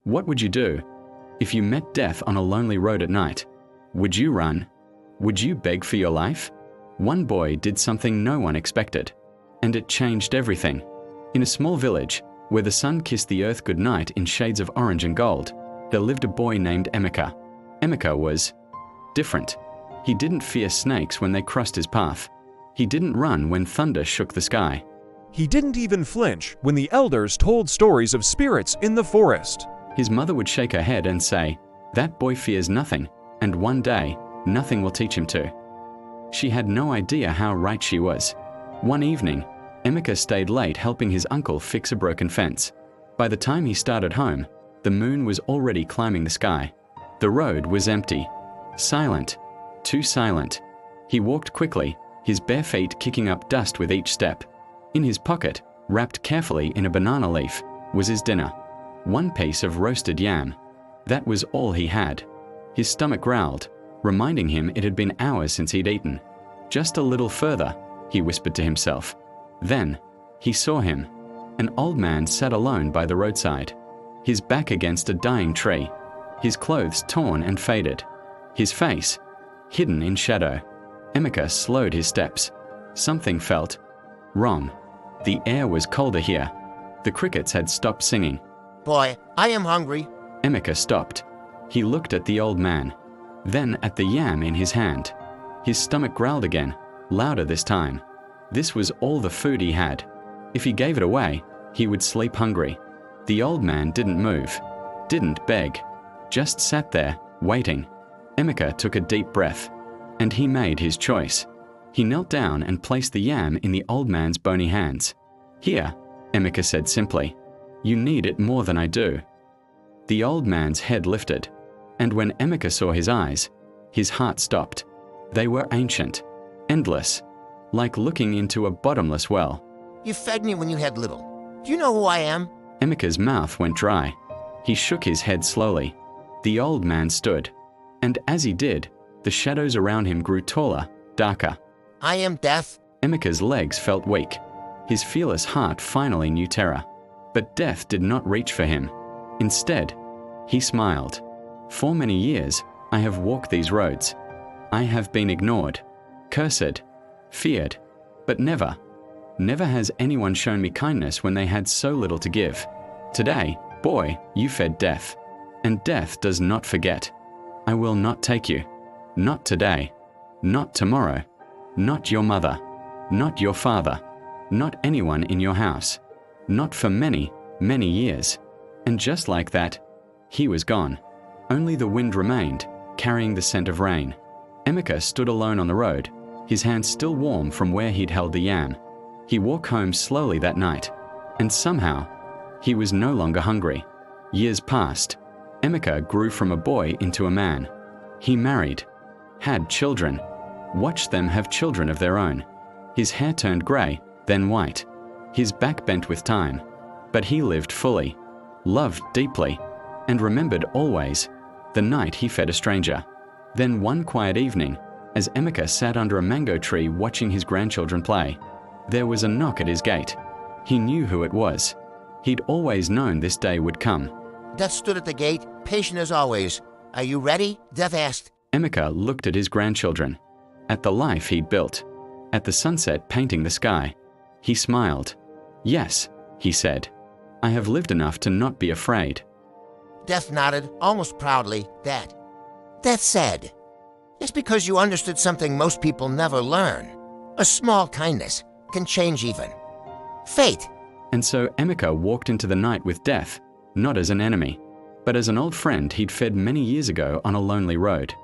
What would you do? If you met death on a lonely road at night, would you run? Would you beg for your life? One boy did something no one expected, and it changed everything. In a small village, where the sun kissed the earth goodnight in shades of orange and gold, there lived a boy named Emeka. Emeka was different. He didn't fear snakes when they crossed his path. He didn't run when thunder shook the sky. He didn't even flinch when the elders told stories of spirits in the forest. His mother would shake her head and say, "That boy fears nothing, and one day, nothing will teach him to." She had no idea how right she was. One evening, Emeka stayed late helping his uncle fix a broken fence. By the time he started home, the moon was already climbing the sky. The road was empty. Silent. Too silent. He walked quickly, his bare feet kicking up dust with each step. In his pocket, wrapped carefully in a banana leaf, was his dinner. One piece of roasted yam. That was all he had. His stomach growled, reminding him it had been hours since he'd eaten. "Just a little further," he whispered to himself. Then, he saw him. An old man sat alone by the roadside, his back against a dying tree, his clothes torn and faded, his face hidden in shadow. Emeka slowed his steps. Something felt wrong. The air was colder here. The crickets had stopped singing. "Boy, I am hungry." Emeka stopped. He looked at the old man, then at the yam in his hand. His stomach growled again, louder this time. This was all the food he had. If he gave it away, he would sleep hungry. The old man didn't move, didn't beg, just sat there, waiting. Emeka took a deep breath, and he made his choice. He knelt down and placed the yam in the old man's bony hands. "Here," Emeka said simply. "You need it more than I do." The old man's head lifted, and when Emeka saw his eyes, his heart stopped. They were ancient, endless, like looking into a bottomless well. "You fed me when you had little. Do you know who I am?" Emeka's mouth went dry. He shook his head slowly. The old man stood, and as he did, the shadows around him grew taller, darker. "I am death." Emeka's legs felt weak. His fearless heart finally knew terror. But death did not reach for him. Instead, he smiled. "For many years, I have walked these roads. I have been ignored, cursed, feared, but never has anyone shown me kindness when they had so little to give. Today, boy, you fed death, and death does not forget. I will not take you. Not today. Not tomorrow. Not your mother. Not your father. Not anyone in your house. Not for many, many years." And just like that, he was gone. Only the wind remained, carrying the scent of rain. Emeka stood alone on the road, his hands still warm from where he'd held the yam. He walked home slowly that night, and somehow, he was no longer hungry. Years passed. Emeka grew from a boy into a man. He married, had children, watched them have children of their own. His hair turned grey, then white. His back bent with time, but he lived fully, loved deeply, and remembered always the night he fed a stranger. Then one quiet evening, as Emeka sat under a mango tree watching his grandchildren play, there was a knock at his gate. He knew who it was. He'd always known this day would come. Death stood at the gate, patient as always. "Are you ready?" Death asked. Emeka looked at his grandchildren, at the life he'd built, at the sunset painting the sky. He smiled. "Yes," he said. "I have lived enough to not be afraid." Death nodded, almost proudly. Death said, "Just because you understood something most people never learn, a small kindness can change even fate." And so Emeka walked into the night with death, not as an enemy, but as an old friend he'd fed many years ago on a lonely road.